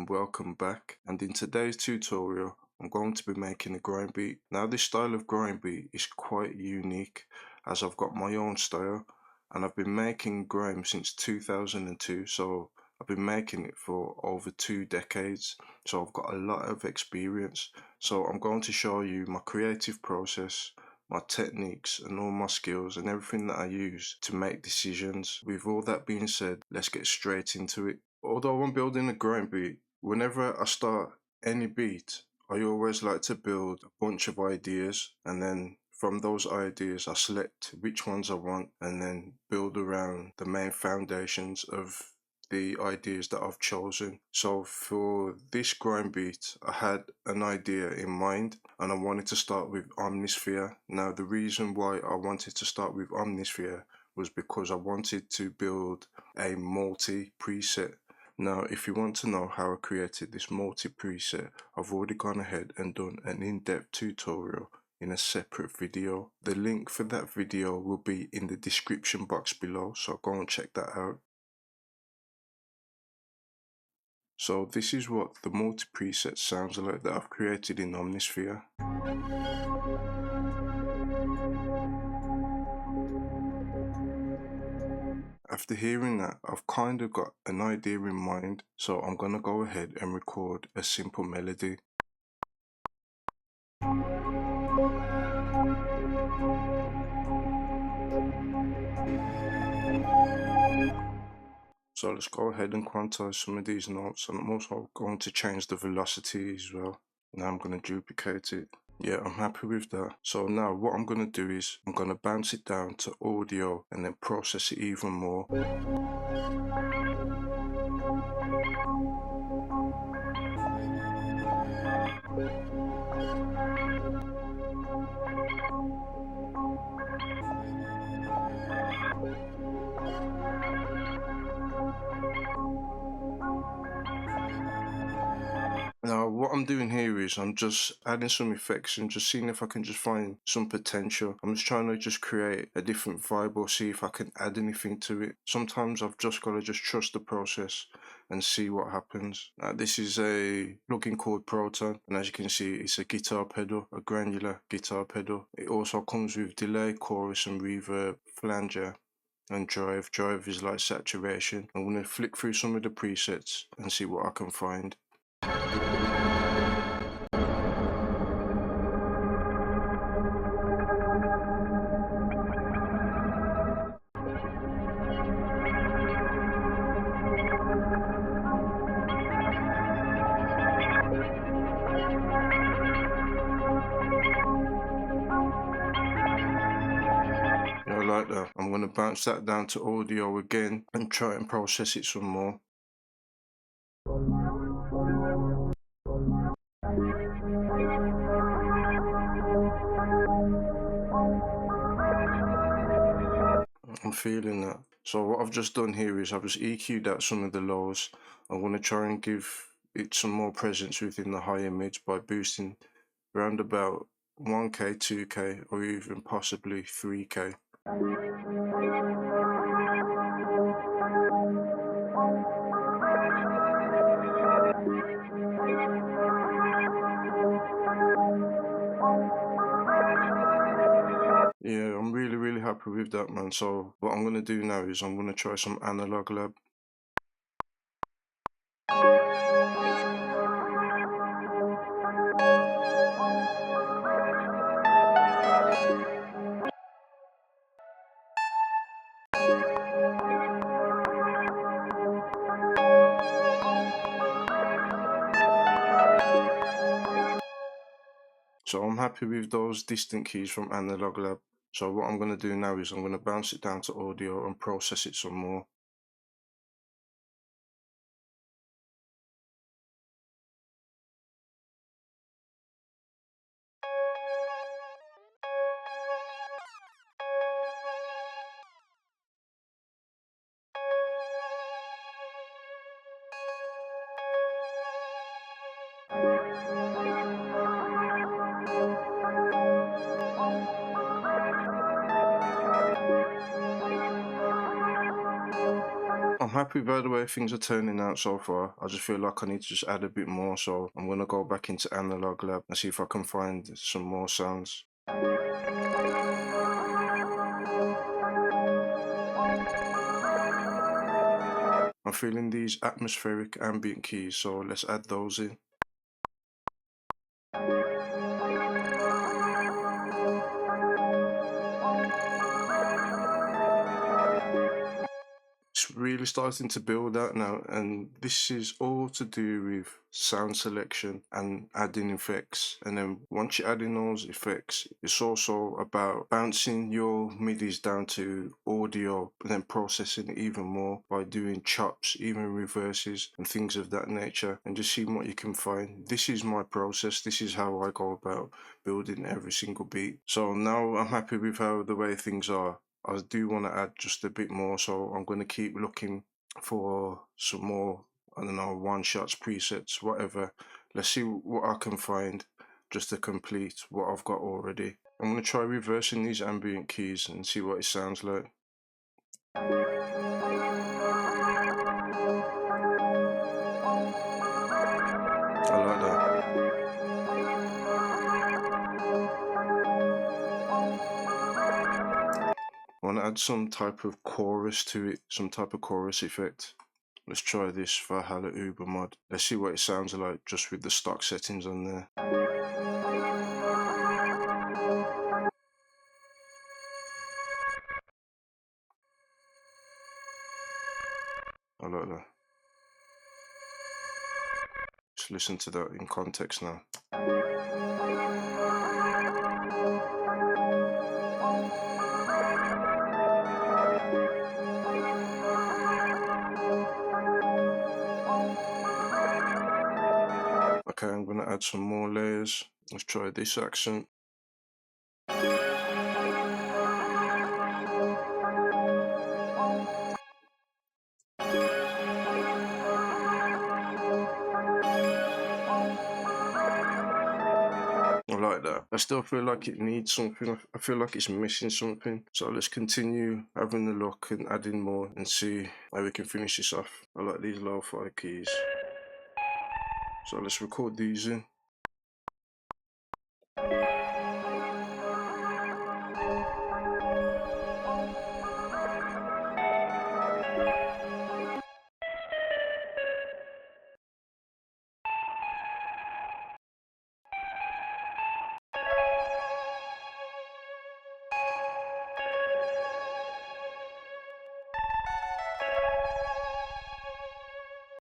and welcome back, and in today's tutorial I'm going to be making a grime beat. Now this style of grime beat is quite unique as I've got my own style and I've been making grime since 2002, so I've been making it for over 2 decades, so I've got a lot of experience. So I'm going to show you my creative process, my techniques and all my skills and everything that I use to make decisions. With all that being said, let's get straight into it. Although I'm building a grime beat, whenever I start any beat, I always like to build a bunch of ideas, and then from those ideas I select which ones I want and then build around the main foundations of the ideas that I've chosen. So for this grime beat I had an idea in mind and I wanted to start with Omnisphere. Now the reason why I wanted to start with Omnisphere was because I wanted to build a multi preset. Now if you want to know how I created this multi preset, I've already gone ahead and done an in-depth tutorial in a separate video. The link for that video will be in the description box below, so go and check that out. So this is what the multi preset sounds like that I've created in Omnisphere. After hearing that, I've kind of got an idea in mind, so I'm gonna go ahead and record a simple melody. So let's go ahead and quantize some of these notes, and I'm also going to change the velocity as well. Now I'm going to duplicate it. Yeah, I'm happy with that. So now what I'm going to do is I'm going to bounce it down to audio and then process it even more. Now what I'm doing here is I'm just adding some effects and just seeing if I can just find some potential. I'm just trying to just create a different vibe or see if I can add anything to it. Sometimes I've just got to just trust the process and see what happens. Now this is a plugin called Proton, and as you can see it's a guitar pedal, a granular guitar pedal. It also comes with delay, chorus and reverb, flanger and drive. Drive is like saturation. I'm going to flick through some of the presets and see what I can find. I like that. I'm going to bounce that down to audio again and try and process it some more. I'm feeling that. So what I've just done here is I've just EQ'd out some of the lows. I'm going to try and give it some more presence within the higher mids by boosting around about 1k, 2k or even possibly 3k. Yeah, I'm really happy with that, man. So what I'm going to do now is I'm going to try some analog lab. So I'm happy with those distant keys from Analog Lab. So what I'm going to do now is I'm going to bounce it down to audio and process it some more. happy with the way things are turning out so far. I just feel like I need to just add a bit more, so I'm going to go back into Analog Lab and see if I can find some more sounds. I'm feeling these atmospheric ambient keys, so let's add those in. It's really starting to build out now, and this is all to do with sound selection and adding effects. And then once you add in those effects, it's also about bouncing your midis down to audio and then processing it even more by doing chops, even reverses and things of that nature, and just seeing what you can find. This is my process. This is how I go about building every single beat. So now I'm happy with how the way things are. I do want to add just a bit more, so I'm going to keep looking for some more, I don't know, one-shots, presets, whatever. Let's see what I can find just to complete what I've got already. I'm going to try reversing these ambient keys and see what it sounds like. I like that. I want to add some type of chorus to it, some type of chorus effect. Let's try this for Hala Uber mod. Let's see what it sounds like just with the stock settings on there. I like that. Just listen to that in context now. Okay, I'm going to add some more layers. Let's try this accent. I like that. I still feel like it needs something. I feel like it's missing something. So let's continue having a look and adding more and see how we can finish this off. I like these lo-fi keys. So let's record these in.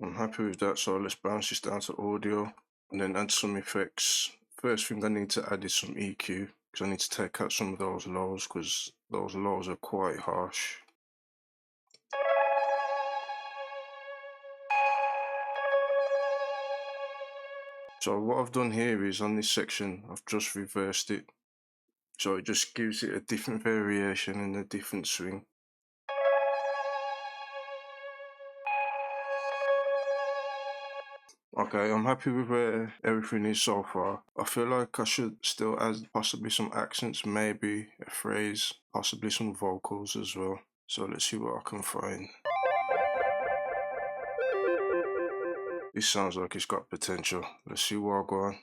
I'm happy with that, so let's bounce this down to audio and then add some effects. First thing I need to add is some EQ, because I need to take out some of those lows, because those lows are quite harsh. So what I've done here is on this section, I've just reversed it. So it just gives it a different variation and a different swing. Okay, I'm happy with where everything is so far. I feel like I should still add possibly some accents, maybe a phrase, possibly some vocals as well. So let's see what I can find. This sounds like it's got potential. Let's see where I go on.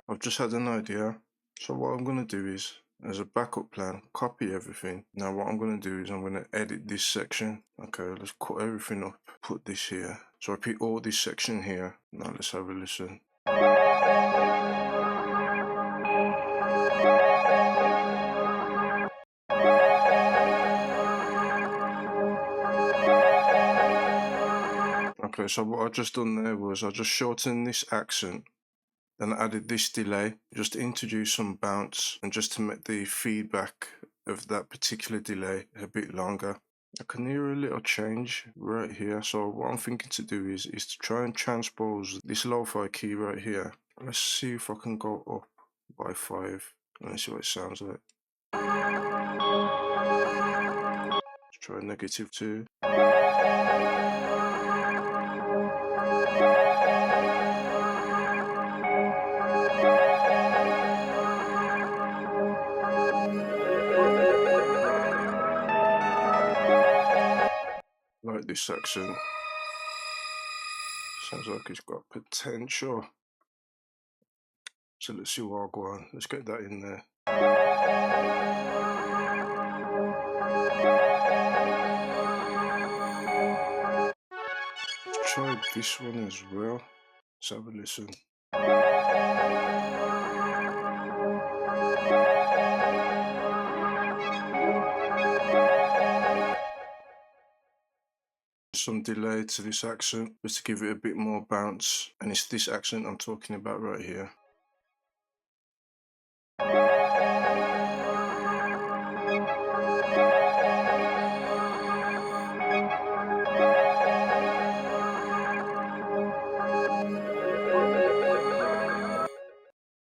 I've just had an idea. So what I'm going to do is, as a backup plan, copy everything. Now what I'm going to do is I'm going to edit this section. Okay, let's cut everything up, put this here. So I put all this section here. Now let's have a listen. Okay, so what I just done there was I just shortened this accent. Then I added this delay just to introduce some bounce and just to make the feedback of that particular delay a bit longer. I can hear a little change right here. So what I'm thinking to do is to try and transpose this lo-fi key right here. Let's see if I can go up by 5 and let's see what it sounds like. Let's try -2. this section. Sounds like it's got potential. So let's see what I'll go on. Let's get that in there. Let's try this one as well. Let's have a listen. Some delay to this accent just to give it a bit more bounce, and it's this accent I'm talking about right here.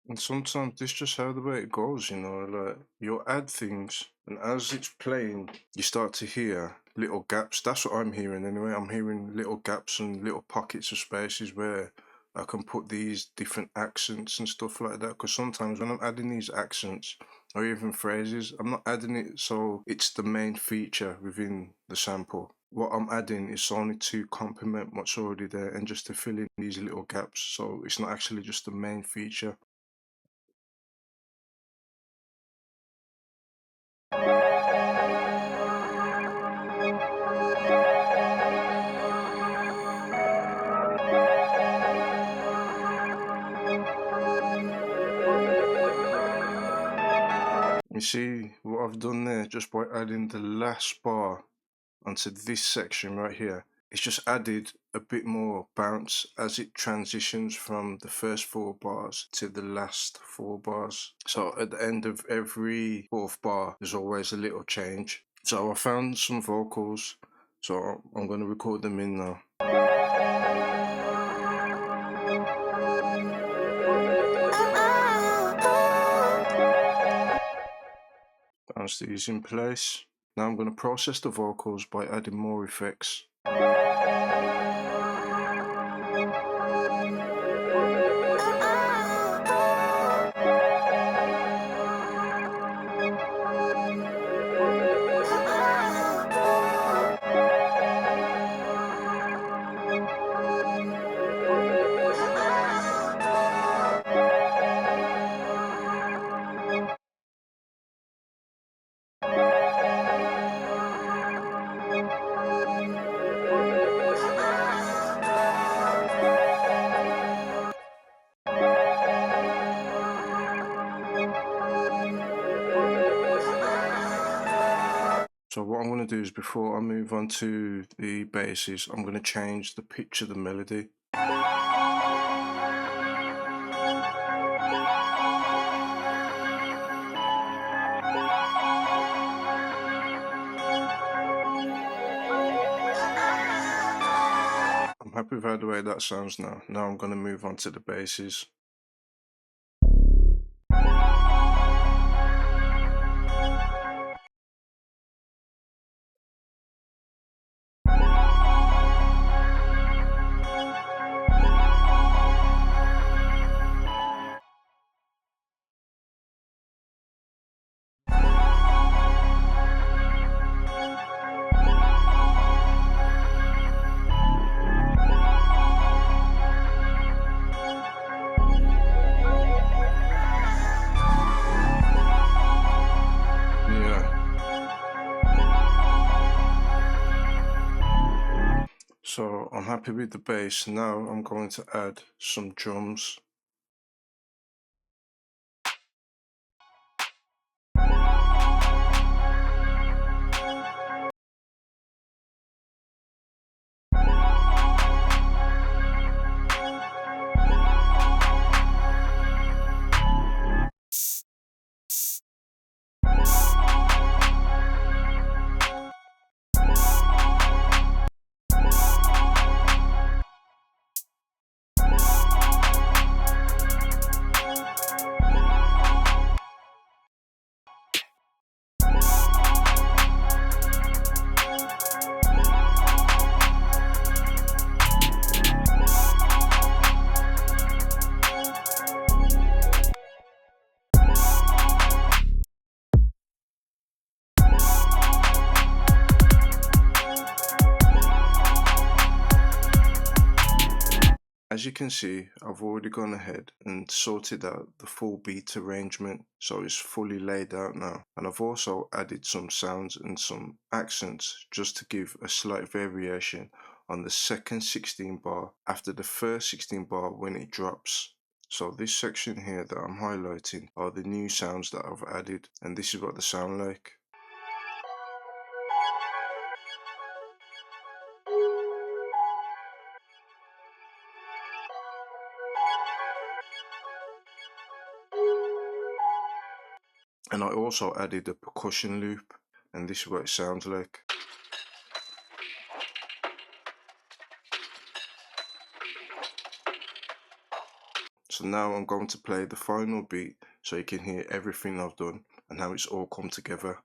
And sometimes this just how the way it goes, you know, like you'll add things, and as it's playing, you start to hear little gaps. That's what I'm hearing anyway. I'm hearing little gaps and little pockets of spaces where I can put these different accents and stuff like that. Because sometimes when I'm adding these accents or even phrases, I'm not adding it so it's the main feature within the sample. What I'm adding is only to complement what's already there and just to fill in these little gaps. So it's not actually just the main feature. You see what I've done there just by adding the last bar onto this section right here. It's just added a bit more bounce as it transitions from the first 4 bars to the last 4 bars. So at the end of every 4th bar, there's always a little change. So I found some vocals, so I'm going to record them in now. Bounce these in place. Now I'm going to process the vocals by adding more effects. So what I'm going to do is, before I move on to the basses, I'm going to change the pitch of the melody. I'm happy with how the way that sounds now. Now I'm going to move on to the basses. So I'm happy with the bass. Now I'm going to add some drums. as you can see, I've already gone ahead and sorted out the full beat arrangement, so it's fully laid out now. And I've also added some sounds and some accents just to give a slight variation on the second 16 bar after the first 16 bar when it drops. So this section here that I'm highlighting are the new sounds that I've added, and this is what they sound like. And I also added a percussion loop, and this is what it sounds like. So now I'm going to play the final beat so you can hear everything I've done and how it's all come together.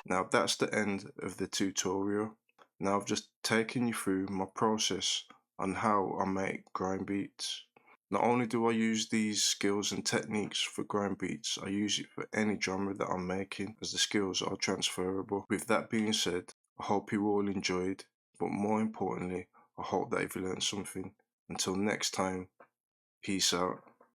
Now that's the end of the tutorial. Now I've just taken you through my process on how I make grime beats. Not only do I use these skills and techniques for grime beats, I use it for any genre that I'm making, as the skills are transferable. With that being said, I hope you all enjoyed, but more importantly, I hope that you've learned something. Until next time, peace out.